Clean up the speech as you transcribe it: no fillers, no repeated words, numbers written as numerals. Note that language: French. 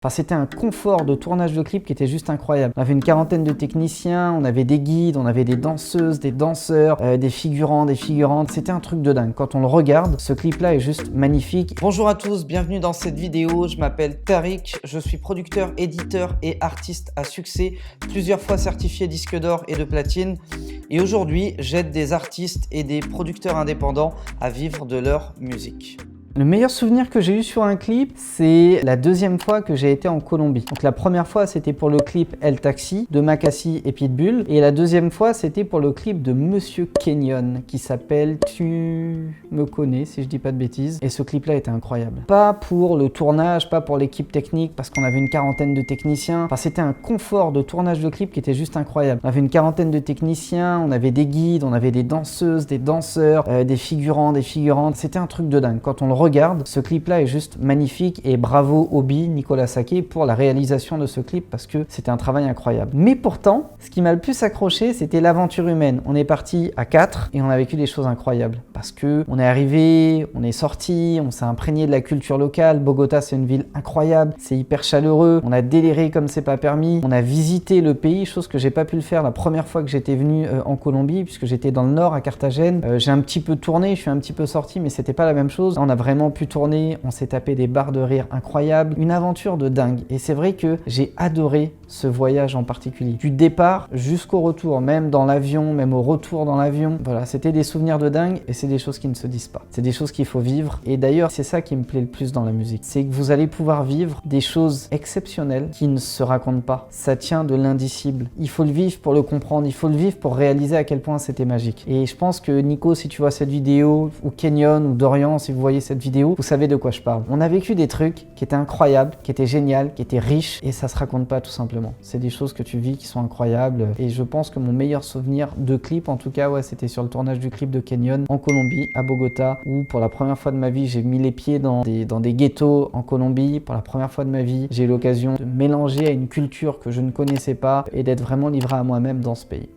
Enfin, c'était un confort de tournage de clip qui était juste incroyable. On avait une quarantaine de techniciens, on avait des guides, on avait des danseuses, des danseurs, des figurants, des figurantes. C'était un truc de dingue. Quand on le regarde, ce clip-là est juste magnifique. Bonjour à tous, bienvenue dans cette vidéo. Je m'appelle Tariq, je suis producteur, éditeur et artiste à succès, plusieurs fois certifié disque d'or et de platine. Et aujourd'hui, j'aide des artistes et des producteurs indépendants à vivre de leur musique. Le meilleur souvenir que j'ai eu sur un clip, c'est la deuxième fois que j'ai été en Colombie. Donc la première fois, c'était pour le clip El Taxi de Makassi et Pitbull. Et la deuxième fois, c'était pour le clip de Monsieur Kenyon qui s'appelle Tu me connais, si je dis pas de bêtises. Et ce clip-là était incroyable. Pas pour le tournage, pas pour l'équipe technique, parce qu'on avait une quarantaine de techniciens. Enfin, c'était un confort de tournage de clip qui était juste incroyable. On avait une quarantaine de techniciens, on avait des guides, on avait des danseuses, des danseurs, des figurants, des figurantes. C'était un truc de dingue. Quand on le regarde, ce clip-là est juste magnifique et bravo Obi, Nicolas Saquet, pour la réalisation de ce clip parce que c'était un travail incroyable. Mais pourtant, ce qui m'a le plus accroché, c'était l'aventure humaine. On est parti à 4 et on a vécu des choses incroyables parce que on est arrivé, on est sorti, on s'est imprégné de la culture locale. Bogota, c'est une ville incroyable, c'est hyper chaleureux. On a déliré comme c'est pas permis. On a visité le pays, chose que j'ai pas pu le faire la première fois que j'étais venu en Colombie puisque j'étais dans le nord à Carthagène. J'ai un petit peu tourné, je suis un petit peu sorti, mais c'était pas la même chose. On a vraiment pu tourner, on s'est tapé des barres de rire incroyables, une aventure de dingue. Et c'est vrai que j'ai adoré ce voyage en particulier. Du départ jusqu'au retour, même dans l'avion, même au retour dans l'avion. Voilà, c'était des souvenirs de dingue et c'est des choses qui ne se disent pas. C'est des choses qu'il faut vivre. Et d'ailleurs, c'est ça qui me plaît le plus dans la musique. C'est que vous allez pouvoir vivre des choses exceptionnelles qui ne se racontent pas. Ça tient de l'indicible. Il faut le vivre pour le comprendre. Il faut le vivre pour réaliser à quel point c'était magique. Et je pense que Nico, si tu vois cette vidéo, ou Kenyon, ou Dorian, si vous voyez cette vidéo, vous savez de quoi je parle. On a vécu des trucs qui étaient incroyables, qui étaient géniaux, qui étaient riches et ça se raconte pas tout simplement. C'est des choses que tu vis qui sont incroyables et je pense que mon meilleur souvenir de clip, en tout cas, ouais, c'était sur le tournage du clip de Kenyon en Colombie, à Bogota, où pour la première fois de ma vie, j'ai mis les pieds dans des ghettos en Colombie. Pour la première fois de ma vie, j'ai eu l'occasion de mélanger à une culture que je ne connaissais pas et d'être vraiment livré à moi-même dans ce pays.